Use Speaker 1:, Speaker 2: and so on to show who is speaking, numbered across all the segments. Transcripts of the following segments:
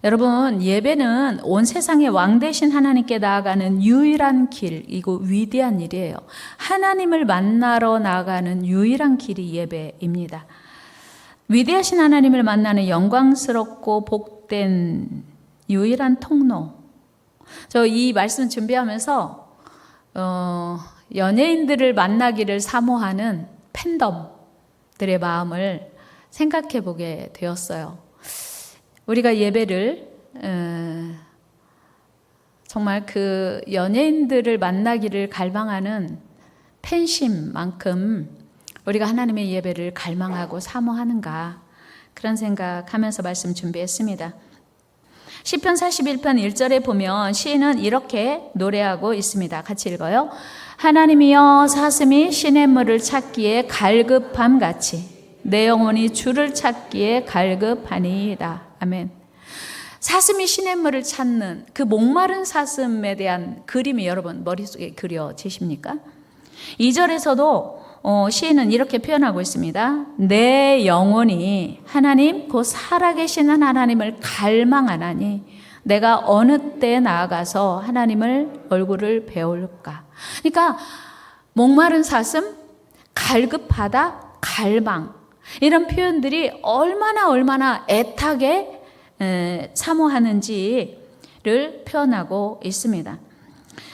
Speaker 1: 여러분, 예배는 온 세상의 왕 되신 하나님께 나아가는 유일한 길이고 위대한 일이에요. 하나님을 만나러 나아가는 유일한 길이 예배입니다. 위대하신 하나님을 만나는 영광스럽고 복된 유일한 통로. 저 이 말씀 준비하면서 연예인들을 만나기를 사모하는 팬덤들의 마음을 생각해 보게 되었어요. 우리가 예배를 정말 그 연예인들을 만나기를 갈망하는 팬심만큼 우리가 하나님의 예배를 갈망하고 사모하는가, 그런 생각하면서 말씀 준비했습니다. 시편 41편 1절에 보면 시인은 이렇게 노래하고 있습니다. 같이 읽어요. 하나님이여, 사슴이 시냇물을 찾기에 갈급함같이 내 영혼이 주를 찾기에 갈급하니이다. 아멘. 사슴이 시냇물을 찾는 그 목마른 사슴에 대한 그림이 여러분 머릿속에 그려지십니까? 2절에서도 시인은 이렇게 표현하고 있습니다. 내 영혼이 하나님 곧 살아계시는 하나님을 갈망하나니 내가 어느 때 나아가서 하나님을 얼굴을 배울까. 그러니까 목마른 사슴, 갈급하다, 갈망, 이런 표현들이 얼마나 애타게 사모하는지를 표현하고 있습니다.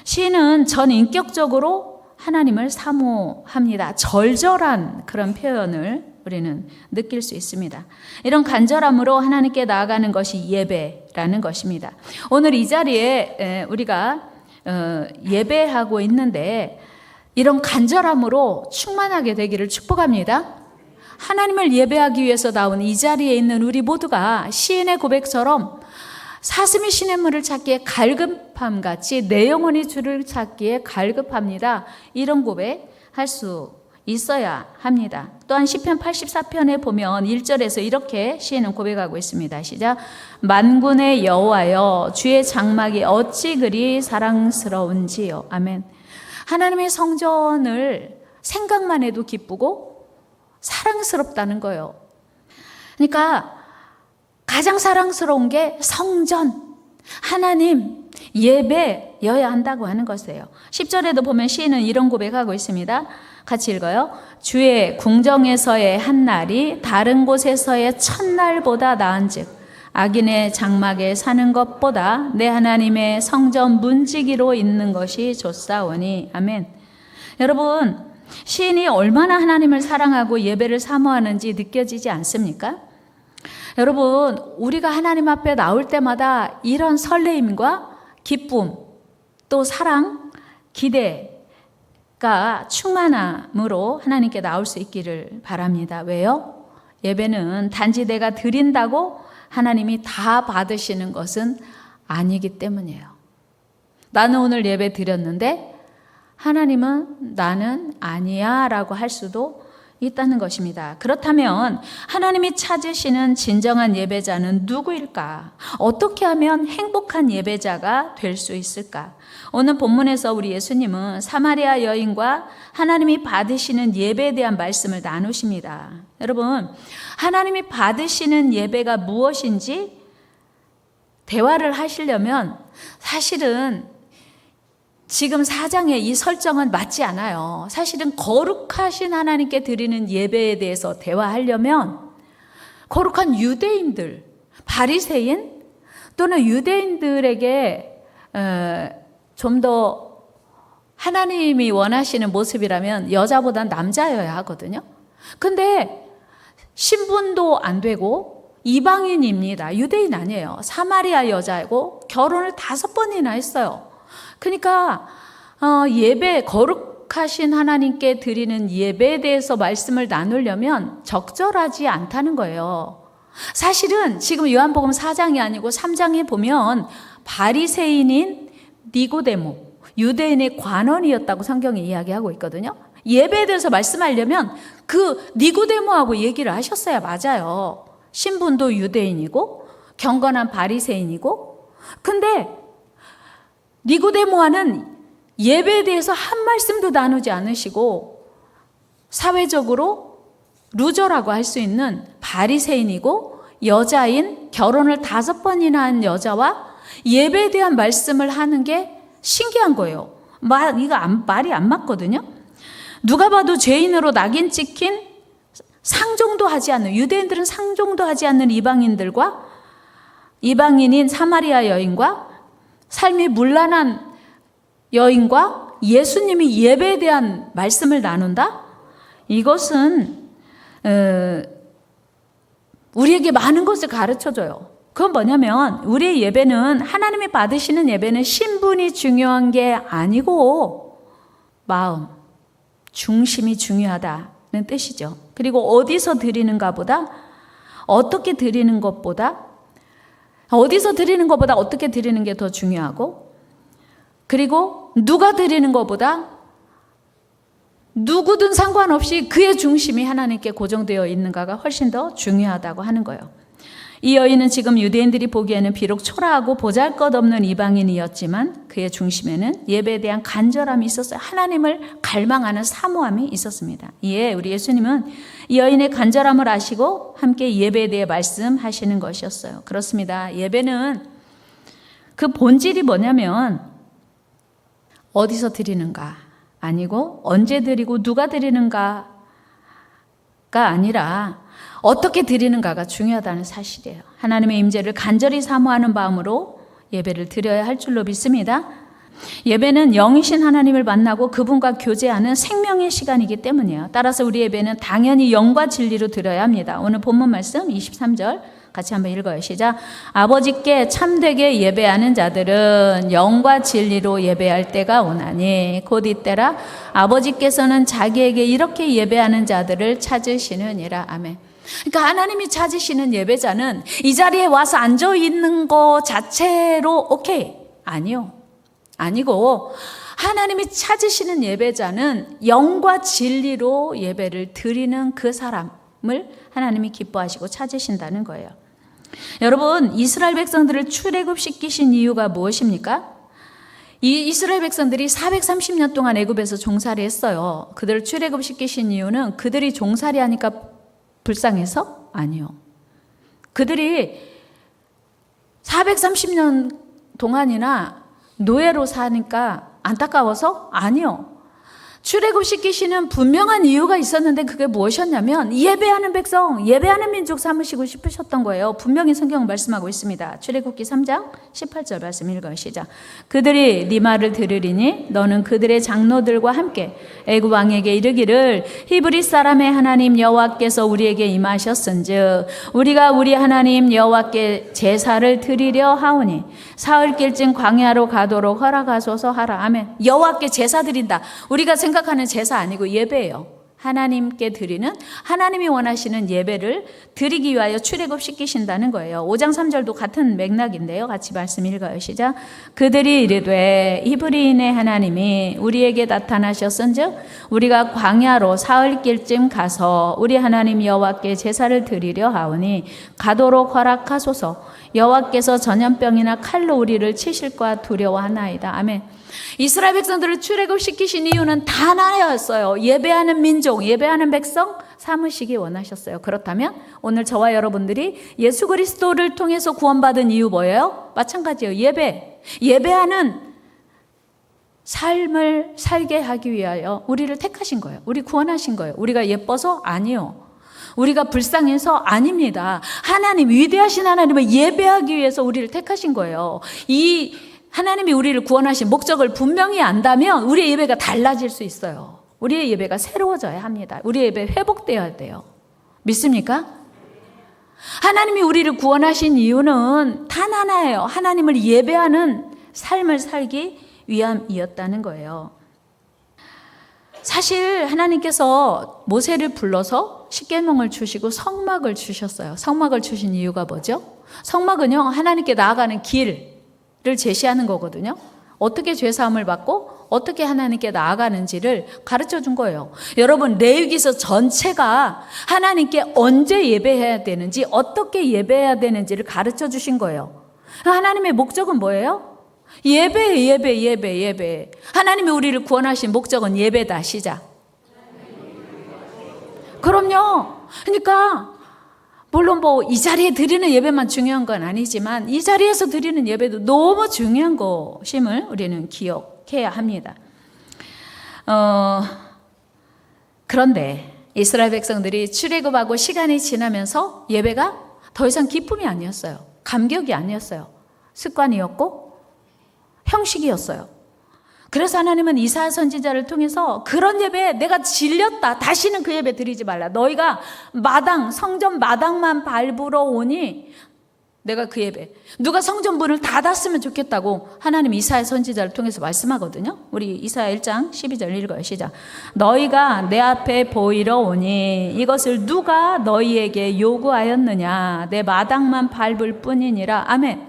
Speaker 1: 시인은 전인격적으로 하나님을 사모합니다. 절절한 그런 표현을 우리는 느낄 수 있습니다. 이런 간절함으로 하나님께 나아가는 것이 예배라는 것입니다. 오늘 이 자리에 우리가 예배하고 있는데 이런 간절함으로 충만하게 되기를 축복합니다. 하나님을 예배하기 위해서 나온 이 자리에 있는 우리 모두가 시인의 고백처럼 사슴이 시냇물을 찾기에 갈급함같이 내 영혼이 주를 찾기에 갈급합니다. 이런 고백할 수 있어야 합니다. 또한 시편 84편에 보면 1절에서 이렇게 시인은 고백하고 있습니다. 시작. 만군의 여호와여, 주의 장막이 어찌 그리 사랑스러운지요. 아멘. 하나님의 성전을 생각만 해도 기쁘고 사랑스럽다는 거예요. 그러니까 가장 사랑스러운 게 성전, 하나님, 예배여야 한다고 하는 것이에요. 10절에도 보면 시인은 이런 고백하고 있습니다. 같이 읽어요. 주의 궁정에서의 한 날이 다른 곳에서의 첫날보다 나은즉 악인의 장막에 사는 것보다 내 하나님의 성전 문지기로 있는 것이 좋사오니. 아멘. 여러분, 시인이 얼마나 하나님을 사랑하고 예배를 사모하는지 느껴지지 않습니까? 여러분, 우리가 하나님 앞에 나올 때마다 이런 설레임과 기쁨, 또 사랑, 기대가 충만함으로 하나님께 나올 수 있기를 바랍니다. 왜요? 예배는 단지 내가 드린다고 하나님이 다 받으시는 것은 아니기 때문이에요. 나는 오늘 예배 드렸는데 하나님은 나는 아니야 라고 할 수도 있다는 것입니다. 그렇다면 하나님이 찾으시는 진정한 예배자는 누구일까? 어떻게 하면 행복한 예배자가 될 수 있을까? 오늘 본문에서 우리 예수님은 사마리아 여인과 하나님이 받으시는 예배에 대한 말씀을 나누십니다. 여러분, 하나님이 받으시는 예배가 무엇인지 대화를 하시려면 사실은 지금 4장의 이 설정은 맞지 않아요. 사실은 거룩하신 하나님께 드리는 예배에 대해서 대화하려면 거룩한 유대인들, 바리새인 또는 유대인들에게 좀 더 하나님이 원하시는 모습이라면 여자보단 남자여야 하거든요. 근데 신분도 안 되고 이방인입니다. 유대인 아니에요. 사마리아 여자이고 결혼을 5번이나 했어요. 그러니까 예배, 거룩하신 하나님께 드리는 예배에 대해서 말씀을 나누려면 적절하지 않다는 거예요. 사실은 지금 요한복음 4장이 아니고 3장에 보면 바리새인인 니고데모, 유대인의 관원이었다고 성경이 이야기하고 있거든요. 예배에 대해서 말씀하려면 그 니고데모하고 얘기를 하셨어야 맞아요. 신분도 유대인이고 경건한 바리새인이고. 근데 니고데모와는 예배에 대해서 한 말씀도 나누지 않으시고 사회적으로 루저라고 할 수 있는 바리새인이고 여자인 결혼을 5번이나 한 여자와 예배에 대한 말씀을 하는 게 신기한 거예요. 말이 안 맞거든요. 누가 봐도 죄인으로 낙인 찍힌 상종도 하지 않는, 유대인들은 상종도 하지 않는 이방인들과 이방인인 사마리아 여인과 삶이 문란한 여인과 예수님이 예배에 대한 말씀을 나눈다? 이것은 우리에게 많은 것을 가르쳐줘요. 그건 뭐냐면 우리의 예배는, 하나님이 받으시는 예배는 신분이 중요한 게 아니고 마음, 중심이 중요하다는 뜻이죠. 그리고 어디서 드리는가 보다, 어떻게 드리는 것보다, 어디서 드리는 것보다 어떻게 드리는 게 더 중요하고, 그리고 누가 드리는 것보다 누구든 상관없이 그의 중심이 하나님께 고정되어 있는가가 훨씬 더 중요하다고 하는 거예요. 이 여인은 지금 유대인들이 보기에는 비록 초라하고 보잘것없는 이방인이었지만 그의 중심에는 예배에 대한 간절함이 있었어요. 하나님을 갈망하는 사모함이 있었습니다. 이에 우리 예수님은 이 여인의 간절함을 아시고 함께 예배에 대해 말씀하시는 것이었어요. 그렇습니다. 예배는 그 본질이 뭐냐면 어디서 드리는가 아니고 언제 드리고 누가 드리는가가 아니라 어떻게 드리는가가 중요하다는 사실이에요. 하나님의 임재를 간절히 사모하는 마음으로 예배를 드려야 할 줄로 믿습니다. 예배는 영이신 하나님을 만나고 그분과 교제하는 생명의 시간이기 때문이에요. 따라서 우리 예배는 당연히 영과 진리로 드려야 합니다. 오늘 본문 말씀 23절 같이 한번 읽어요. 시작. 아버지께 참되게 예배하는 자들은 영과 진리로 예배할 때가 오나니 곧 이때라 아버지께서는 자기에게 이렇게 예배하는 자들을 찾으시느니라. 아멘. 그러니까 하나님이 찾으시는 예배자는 이 자리에 와서 앉아 있는 거 자체로 오케이. 아니고 하나님이 찾으시는 예배자는 영과 진리로 예배를 드리는 그 사람을 하나님이 기뻐하시고 찾으신다는 거예요. 여러분, 이스라엘 백성들을 출애굽시키신 이유가 무엇입니까? 이 이스라엘 백성들이 430년 동안 애굽에서 종살이 했어요. 그들을 출애굽시키신 이유는 그들이 종살이 하니까 불쌍해서? 아니요. 그들이 430년 동안이나 노예로 사니까 안타까워서? 아니요. 출애굽시키시는 분명한 이유가 있었는데 그게 무엇이었냐면 예배하는 백성, 예배하는 민족 삼으시고 싶으셨던 거예요. 분명히 성경은 말씀하고 있습니다. 출애굽기 3장 18절 말씀 읽어요. 시작. 그들이 네 말을 들으리니 너는 그들의 장로들과 함께 애굽 왕에게 이르기를 히브리 사람의 하나님 여호와께서 우리에게 임하셨은즉 우리가 우리 하나님 여호와께 제사를 드리려 하오니 사흘길쯤 광야로 가도록 허락하소서 하라. 아멘. 여호와께 제사 드린다. 우리가 생각하는 제사 아니고 예배예요. 하나님께 드리는, 하나님이 원하시는 예배를 드리기 위하여 출애굽시키신다는 거예요. 5장 3절도 같은 맥락인데요. 같이 말씀 읽어요. 시작. 그들이 이르되 히브리인의 하나님이 우리에게 나타나셨은즉 우리가 광야로 사흘길쯤 가서 우리 하나님 여호와께 제사를 드리려 하오니 가도록 허락하소서. 여호와께서 전염병이나 칼로 우리를 치실까 두려워하나이다. 아멘. 이스라엘 백성들을 출애굽시키신 이유는 단 하나였어요. 예배하는 민족, 예배하는 백성 삼으시기 원하셨어요. 그렇다면 오늘 저와 여러분들이 예수 그리스도를 통해서 구원받은 이유 뭐예요? 마찬가지예요. 예배하는 삶을 살게 하기 위하여 우리를 택하신 거예요. 우리 구원하신 거예요. 우리가 예뻐서? 아니요. 우리가 불쌍해서? 아닙니다. 하나님, 위대하신 하나님을 예배하기 위해서 우리를 택하신 거예요. 이 하나님이 우리를 구원하신 목적을 분명히 안다면 우리의 예배가 달라질 수 있어요. 우리의 예배가 새로워져야 합니다. 우리의 예배 회복되어야 돼요. 믿습니까? 하나님이 우리를 구원하신 이유는 단 하나예요. 하나님을 예배하는 삶을 살기 위함이었다는 거예요. 사실 하나님께서 모세를 불러서 십계명을 주시고 성막을 주셨어요. 성막을 주신 이유가 뭐죠? 성막은요, 하나님께 나아가는 길을 제시하는 거거든요. 어떻게 죄사함을 받고 어떻게 하나님께 나아가는지를 가르쳐 준 거예요. 여러분, 레위기서 전체가 하나님께 언제 예배해야 되는지, 어떻게 예배해야 되는지를 가르쳐 주신 거예요. 하나님의 목적은 뭐예요? 예배. 하나님이 우리를 구원하신 목적은 예배다. 시작. 그럼요. 그러니까 물론 뭐 이 자리에 드리는 예배만 중요한 건 아니지만 이 자리에서 드리는 예배도 너무 중요한 것임을 우리는 기억해야 합니다. 그런데 이스라엘 백성들이 출애굽하고 시간이 지나면서 예배가 더 이상 기쁨이 아니었어요. 감격이 아니었어요. 습관이었고 형식이었어요. 그래서 하나님은 이사야 선지자를 통해서 그런 예배에 내가 질렸다. 다시는 그 예배 드리지 말라. 너희가 성전 마당만 밟으러 오니 내가 그 예배. 누가 성전 문을 닫았으면 좋겠다고 하나님 이사야 선지자를 통해서 말씀하거든요. 우리 이사야 1장 12절 읽어요. 시작. 너희가 내 앞에 보이러 오니 이것을 누가 너희에게 요구하였느냐. 내 마당만 밟을 뿐이니라. 아멘.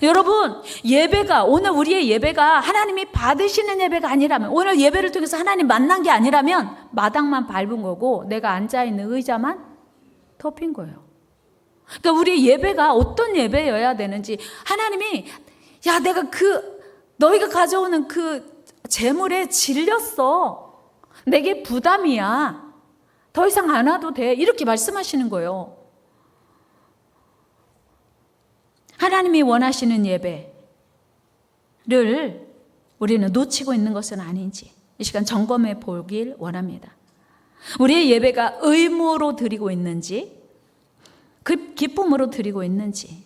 Speaker 1: 여러분, 예배가, 오늘 우리의 예배가 하나님이 받으시는 예배가 아니라면, 오늘 예배를 통해서 하나님 만난 게 아니라면 마당만 밟은 거고 내가 앉아있는 의자만 덮인 거예요. 그러니까 우리의 예배가 어떤 예배여야 되는지, 하나님이 내가 너희가 가져오는 그 재물에 질렸어. 내게 부담이야. 더 이상 안 와도 돼. 이렇게 말씀하시는 거예요. 하나님이 원하시는 예배를 우리는 놓치고 있는 것은 아닌지 이 시간 점검해 보길 원합니다. 우리의 예배가 의무로 드리고 있는지, 기쁨으로 드리고 있는지.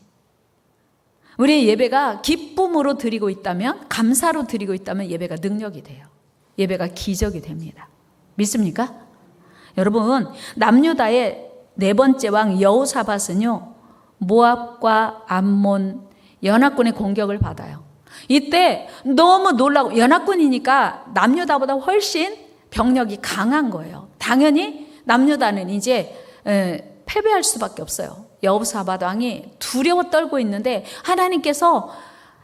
Speaker 1: 우리의 예배가 기쁨으로 드리고 있다면, 감사로 드리고 있다면 예배가 능력이 돼요. 예배가 기적이 됩니다. 믿습니까? 여러분, 남유다의 네 번째 왕 여호사밧은요, 모압과 암몬 연합군의 공격을 받아요. 이때 너무 놀라고, 연합군이니까 남유다보다 훨씬 병력이 강한 거예요. 당연히 남유다는 이제 패배할 수밖에 없어요. 여호사밧 왕이 두려워 떨고 있는데 하나님께서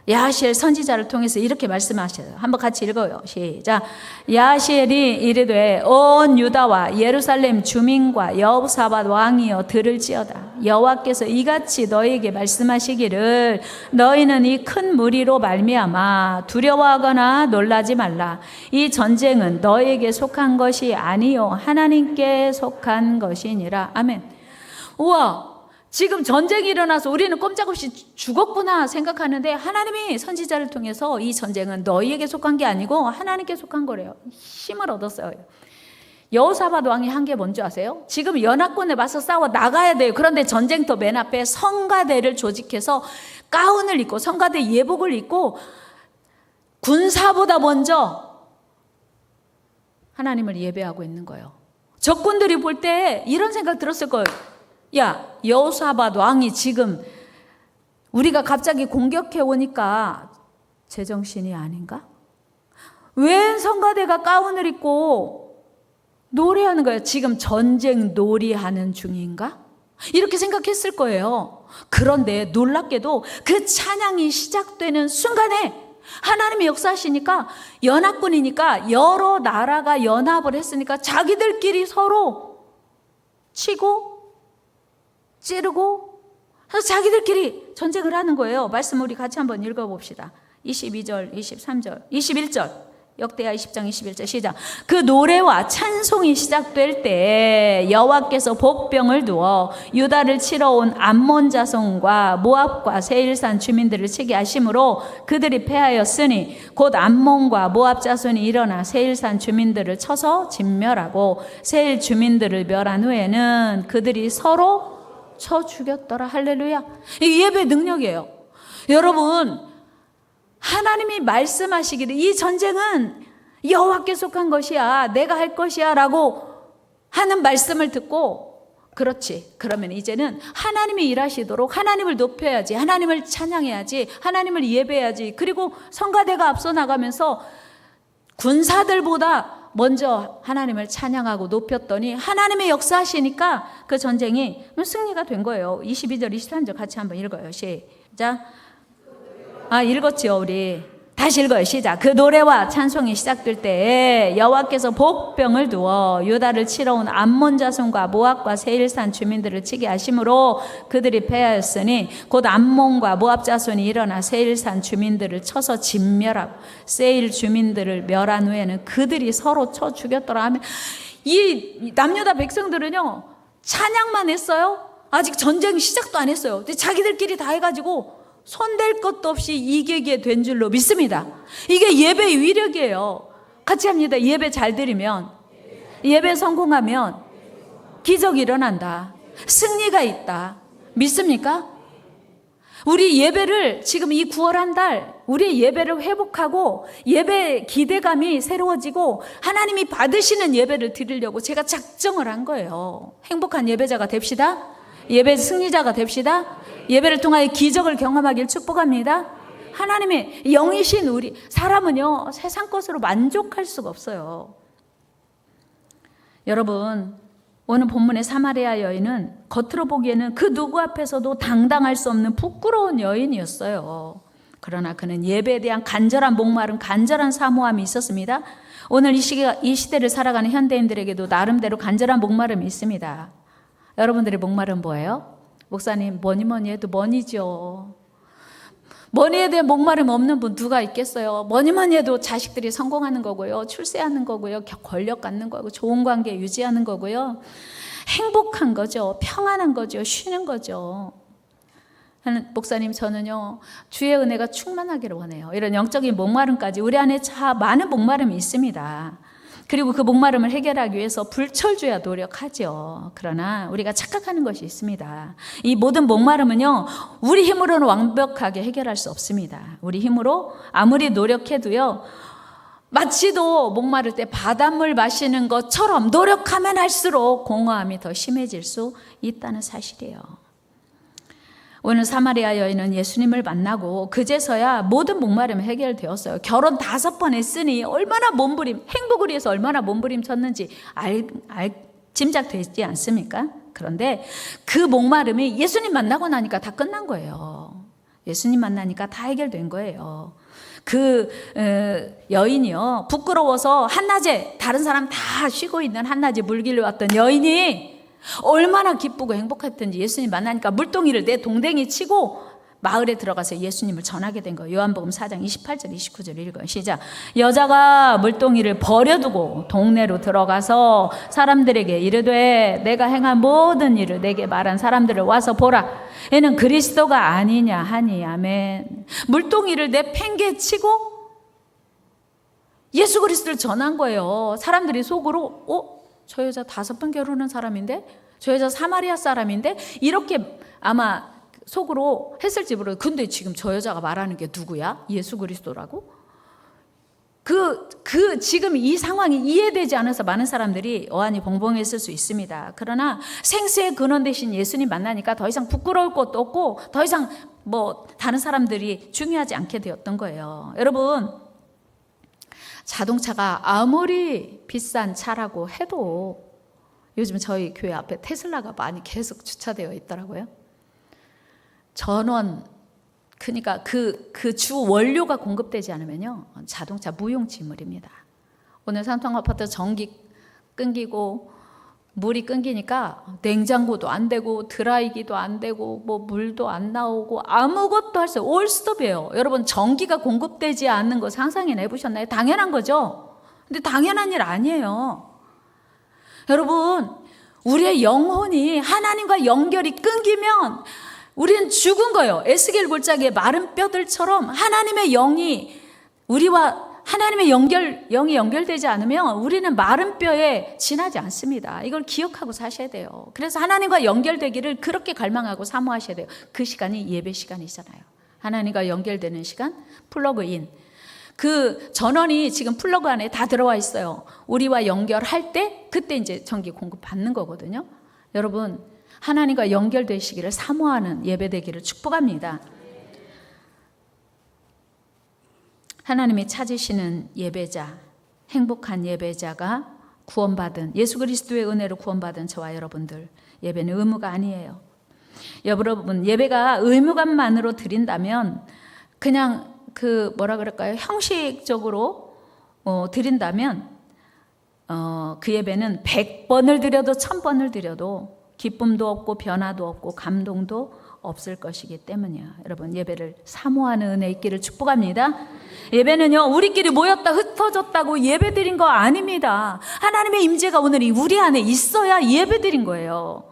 Speaker 1: 야하시엘 선지자를 통해서 이렇게 말씀하셔요. 한번 같이 읽어요. 시작. 야하시엘이 이르되 온 유다와 예루살렘 주민과 여호사밧 왕이여 들을지어다. 여호와께서 이같이 너희에게 말씀하시기를 너희는 이 큰 무리로 말미암아 두려워하거나 놀라지 말라. 이 전쟁은 너희에게 속한 것이 아니요 하나님께 속한 것이니라. 아멘. 우와, 지금 전쟁이 일어나서 우리는 꼼짝없이 죽었구나 생각하는데 하나님이 선지자를 통해서 이 전쟁은 너희에게 속한 게 아니고 하나님께 속한 거래요. 힘을 얻었어요. 여호사밧 왕이 한 게 뭔지 아세요? 지금 연합군에 맞서 싸워 나가야 돼요. 그런데 전쟁터 맨 앞에 성가대를 조직해서 가운을 입고 성가대 예복을 입고 군사보다 먼저 하나님을 예배하고 있는 거예요. 적군들이 볼 때 이런 생각 들었을 거예요. 야, 여호사밧 왕이 지금 우리가 갑자기 공격해 오니까 제정신이 아닌가? 왜 성가대가 가운을 입고 노래하는 거예요? 지금 전쟁 놀이하는 중인가? 이렇게 생각했을 거예요. 그런데 놀랍게도 그 찬양이 시작되는 순간에 하나님이 역사하시니까, 연합군이니까 여러 나라가 연합을 했으니까 자기들끼리 서로 치고 찌르고 자기들끼리 전쟁을 하는 거예요. 말씀 우리 같이 한번 읽어봅시다. 22절, 23절, 21절. 역대하 20장 21절 시작. 그 노래와 찬송이 시작될 때 여호와께서 복병을 두어 유다를 치러 온 암몬 자손과 모압과 세일산 주민들을 치게 하심으로 그들이 패하였으니 곧 암몬과 모압 자손이 일어나 세일산 주민들을 쳐서 진멸하고 세일 주민들을 멸한 후에는 그들이 서로 쳐 죽였더라. 할렐루야. 이 예배의 능력이에요. 여러분, 하나님이 말씀하시기를 이 전쟁은 여호와께 속한 것이야, 내가 할 것이야 라고 하는 말씀을 듣고, 그렇지, 그러면 이제는 하나님이 일하시도록 하나님을 높여야지, 하나님을 찬양해야지, 하나님을 예배해야지. 그리고 성가대가 앞서 나가면서 군사들보다 먼저 하나님을 찬양하고 높였더니 하나님의 역사하시니까 그 전쟁이 승리가 된 거예요. 22절 23절 같이 한번 읽어요. 시작. 읽었죠 우리. 다시 읽어요. 시작. 그 노래와 찬송이 시작될 때에 여호와께서 복병을 두어 유다를 치러 온 암몬 자손과 모압과 세일산 주민들을 치게 하심으로 그들이 패하였으니 곧 암몬과 모압 자손이 일어나 세일산 주민들을 쳐서 진멸하고 세일 주민들을 멸한 후에는 그들이 서로 쳐 죽였더라 하면, 이 남유다 백성들은요 찬양만 했어요. 아직 전쟁 시작도 안 했어요. 근데 자기들끼리 다 해가지고 손댈 것도 없이 이기게 된 줄로 믿습니다. 이게 예배의 위력이에요. 같이 합니다. 예배 잘 드리면, 예배 성공하면 기적이 일어난다. 승리가 있다. 믿습니까? 우리 예배를 지금 이 9월 한 달 우리 예배를 회복하고 예배 기대감이 새로워지고 하나님이 받으시는 예배를 드리려고 제가 작정을 한 거예요. 행복한 예배자가 됩시다. 예배 승리자가 됩시다. 예배를 통하여 기적을 경험하길 축복합니다. 하나님의 영이신 우리 사람은요, 세상 것으로 만족할 수가 없어요. 여러분, 오늘 본문의 사마리아 여인은 겉으로 보기에는 그 누구 앞에서도 당당할 수 없는 부끄러운 여인이었어요. 그러나 그는 예배에 대한 간절한 목마름, 간절한 사모함이 있었습니다. 오늘 이 시대를 살아가는 현대인들에게도 나름대로 간절한 목마름이 있습니다. 여러분들의 목마름 뭐예요? 목사님, 뭐니 해도 머니죠. 머니에 대한 목마름 없는 분 누가 있겠어요? 뭐니 해도 자식들이 성공하는 거고요, 출세하는 거고요, 권력 갖는 거고, 좋은 관계 유지하는 거고요, 행복한 거죠, 평안한 거죠, 쉬는 거죠. 목사님, 저는요 주의 은혜가 충만하기를 원해요. 이런 영적인 목마름까지 우리 안에 많은 목마름이 있습니다. 그리고 그 목마름을 해결하기 위해서 불철주야 노력하죠. 그러나 우리가 착각하는 것이 있습니다. 이 모든 목마름은요, 우리 힘으로는 완벽하게 해결할 수 없습니다. 우리 힘으로 아무리 노력해도요, 마치도 목마를 때 바닷물 마시는 것처럼 노력하면 할수록 공허함이 더 심해질 수 있다는 사실이에요. 오늘 사마리아 여인은 예수님을 만나고 그제서야 모든 목마름이 해결되었어요. 결혼 5번 했으니 얼마나 몸부림, 행복을 위해서 얼마나 몸부림쳤는지 짐작되지 않습니까? 그런데 그 목마름이 예수님 만나고 나니까 다 끝난 거예요. 예수님 만나니까 다 해결된 거예요. 그 여인이요, 부끄러워서 한낮에 다른 사람 다 쉬고 있는 한낮에 물길로 왔던 여인이 얼마나 기쁘고 행복했던지 예수님 만나니까 물동이를 내 동댕이 치고 마을에 들어가서 예수님을 전하게 된 거예요. 요한복음 4장 28절 29절 읽어요. 시작. 여자가 물동이를 버려두고 동네로 들어가서 사람들에게 이르되 내가 행한 모든 일을 내게 말한 사람들을 와서 보라. 얘는 그리스도가 아니냐 하니. 아멘. 물동이를 내팽개치고 예수 그리스도를 전한 거예요. 사람들이 속으로 저 여자 5번 결혼한 사람인데, 저 여자 사마리아 사람인데, 이렇게 아마 속으로 했을지 모르겠어요. 근데 지금 저 여자가 말하는 게 누구야? 예수 그리스도라고? 지금 이 상황이 이해되지 않아서 많은 사람들이 어안이 벙벙했을 수 있습니다. 그러나 생수의 근원 되신 예수님 만나니까 더 이상 부끄러울 것도 없고, 더 이상 다른 사람들이 중요하지 않게 되었던 거예요. 여러분, 자동차가 아무리 비싼 차라고 해도 요즘 저희 교회 앞에 테슬라가 많이 계속 주차되어 있더라고요. 전원, 그러니까 그 주 원료가 공급되지 않으면요, 자동차 무용지물입니다. 오늘 산통 아파트 전기 끊기고 물이 끊기니까 냉장고도 안 되고 드라이기도 안 되고 물도 안 나오고 아무것도 할 수 없어요. 올스톱이에요. 여러분, 전기가 공급되지 않는 거 상상이나 해보셨나요? 당연한 거죠. 근데 당연한 일 아니에요. 여러분, 우리의 영혼이 하나님과 연결이 끊기면 우리는 죽은 거예요. 에스겔 골짜기의 마른 뼈들처럼 하나님의 영이 우리와 하나님의 영이 연결되지 않으면 우리는 마른 뼈에 지나지 않습니다. 이걸 기억하고 사셔야 돼요. 그래서 하나님과 연결되기를 그렇게 갈망하고 사모하셔야 돼요. 그 시간이 예배 시간이잖아요. 하나님과 연결되는 시간, 플러그인. 그 전원이 지금 플러그 안에 다 들어와 있어요. 우리와 연결할 때 그때 이제 전기 공급 받는 거거든요. 여러분, 하나님과 연결되시기를 사모하는 예배 되기를 축복합니다. 하나님이 찾으시는 예배자, 행복한 예배자가 구원받은, 예수 그리스도의 은혜로 구원받은 저와 여러분들, 예배는 의무가 아니에요. 여러분, 예배가 의무감만으로 드린다면, 그냥 형식적으로 드린다면 그 예배는 100번을 드려도 1000번을 드려도 기쁨도 없고 변화도 없고 감동도 없을 것이기 때문이에요. 여러분, 예배를 사모하는 은혜 있기를 축복합니다. 예배는요, 우리끼리 모였다 흩어졌다고 예배 드린 거 아닙니다. 하나님의 임재가 오늘 우리 안에 있어야 예배 드린 거예요.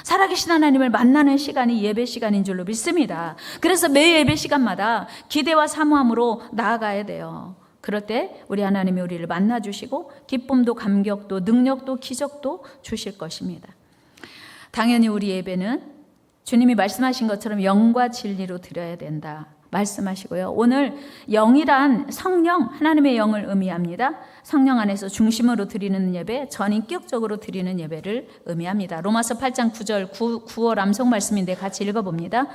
Speaker 1: 살아계신 하나님을 만나는 시간이 예배 시간인 줄로 믿습니다. 그래서 매 예배 시간마다 기대와 사모함으로 나아가야 돼요. 그럴 때 우리 하나님이 우리를 만나주시고 기쁨도 감격도 능력도 기적도 주실 것입니다. 당연히 우리 예배는 주님이 말씀하신 것처럼 영과 진리로 드려야 된다 말씀하시고요. 오늘 영이란 성령, 하나님의 영을 의미합니다. 성령 안에서 중심으로 드리는 예배, 전인격적으로 드리는 예배를 의미합니다. 로마서 8장 9절 9월 암송 말씀인데 같이 읽어봅니다.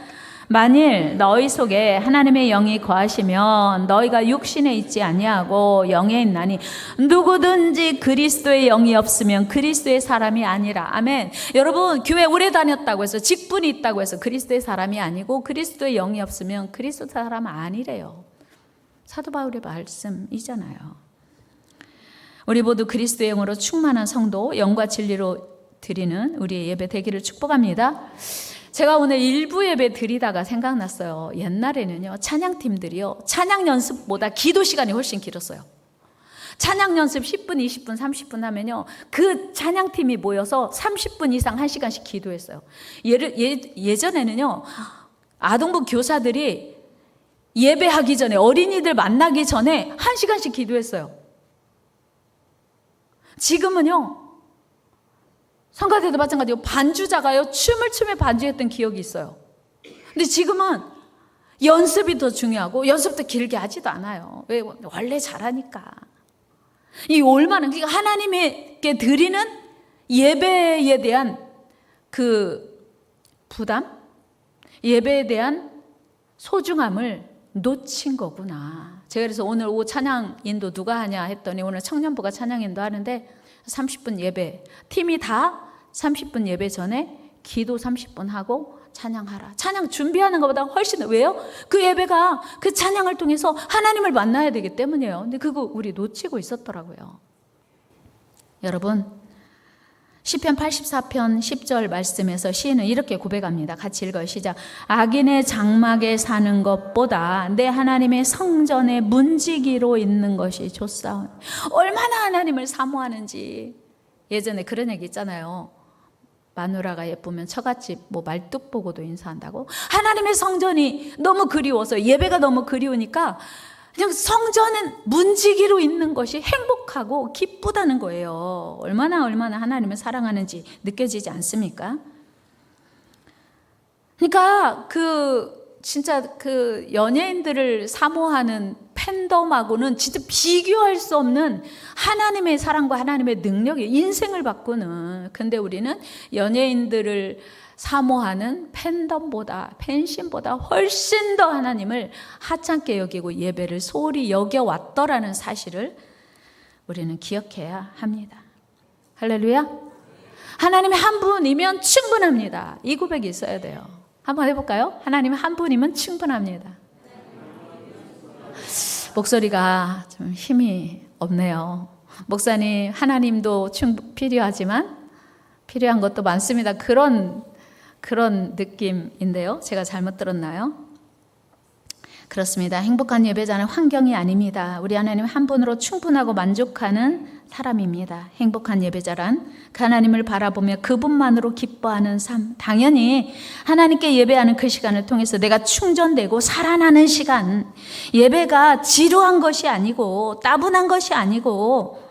Speaker 1: 만일 너희 속에 하나님의 영이 거하시면 너희가 육신에 있지 아니하고 영에 있나니 누구든지 그리스도의 영이 없으면 그리스도의 사람이 아니라. 아멘. 여러분, 교회 오래 다녔다고 해서 직분이 있다고 해서 그리스도의 사람이 아니고 그리스도의 영이 없으면 그리스도 사람 아니래요. 사도 바울의 말씀이잖아요. 우리 모두 그리스도의 영으로 충만한 성도, 영과 진리로 드리는 우리의 예배 되기를 축복합니다. 제가 오늘 일부 예배 드리다가 생각났어요. 옛날에는요, 찬양팀들이요, 찬양 연습보다 기도 시간이 훨씬 길었어요. 찬양 연습 10분, 20분, 30분 하면요, 그 찬양팀이 모여서 30분 이상 1시간씩 기도했어요. 예전에는요, 아동부 교사들이 예배하기 전에, 어린이들 만나기 전에 1시간씩 기도했어요. 지금은요, 성가대도 마찬가지고 반주자가요, 춤을 추며 반주했던 기억이 있어요. 근데 지금은 연습이 더 중요하고 연습도 길게 하지도 않아요. 왜? 원래 잘하니까. 이 얼마나, 그러니까 하나님께 드리는 예배에 대한 그 부담, 예배에 대한 소중함을 놓친 거구나. 제가 그래서 오늘 오후 찬양 인도 누가 하냐 했더니 오늘 청년부가 찬양 인도 하는데 30분 예배, 팀이 다 30분 예배 전에 기도 30분 하고 찬양하라. 찬양 준비하는 것보다 훨씬, 왜요? 그 예배가 그 찬양을 통해서 하나님을 만나야 되기 때문이에요. 근데 그거 우리 놓치고 있었더라고요. 여러분, 시편 84편 10절 말씀에서 시인은 이렇게 고백합니다. 같이 읽어요. 시작. 악인의 장막에 사는 것보다 내 하나님의 성전에 문지기로 있는 것이 좋사오니. 얼마나 하나님을 사모하는지. 예전에 그런 얘기 있잖아요. 마누라가 예쁘면 처갓집 말뚝 보고도 인사한다고. 하나님의 성전이 너무 그리워서, 예배가 너무 그리우니까 그냥 성전은 문지기로 있는 것이 행복하고 기쁘다는 거예요. 얼마나 하나님을 사랑하는지 느껴지지 않습니까? 그러니까 진짜 그 연예인들을 사모하는 팬덤하고는 진짜 비교할 수 없는 하나님의 사랑과 하나님의 능력이 인생을 바꾸는. 근데 우리는 연예인들을 사모하는 팬심보다 훨씬 더 하나님을 하찮게 여기고 예배를 소홀히 여겨왔더라는 사실을 우리는 기억해야 합니다. 할렐루야. 하나님 한 분이면 충분합니다. 이 고백이 있어야 돼요. 한번 해볼까요? 하나님 한 분이면 충분합니다. 목소리가 좀 힘이 없네요. 목사님, 하나님도 필요하지만 필요한 것도 많습니다. 그런 느낌인데요. 제가 잘못 들었나요? 그렇습니다. 행복한 예배자는 환경이 아닙니다. 우리 하나님 한 분으로 충분하고 만족하는 사람입니다. 행복한 예배자란 그 하나님을 바라보며 그분만으로 기뻐하는 삶. 당연히 하나님께 예배하는 그 시간을 통해서 내가 충전되고 살아나는 시간. 예배가 지루한 것이 아니고 따분한 것이 아니고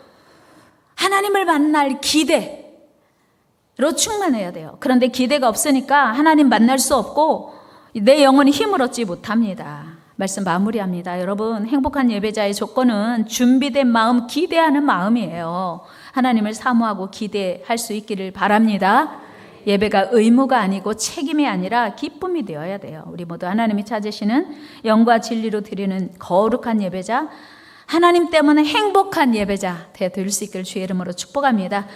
Speaker 1: 하나님을 만날 기대로 충만해야 돼요. 그런데 기대가 없으니까 하나님 만날 수 없고 내 영혼이 힘을 얻지 못합니다. 말씀 마무리합니다. 여러분, 행복한 예배자의 조건은 준비된 마음, 기대하는 마음이에요. 하나님을 사모하고 기대할 수 있기를 바랍니다. 예배가 의무가 아니고 책임이 아니라 기쁨이 되어야 돼요. 우리 모두 하나님이 찾으시는 영과 진리로 드리는 거룩한 예배자, 하나님 때문에 행복한 예배자 되어드릴 수 있기를 주의 이름으로 축복합니다.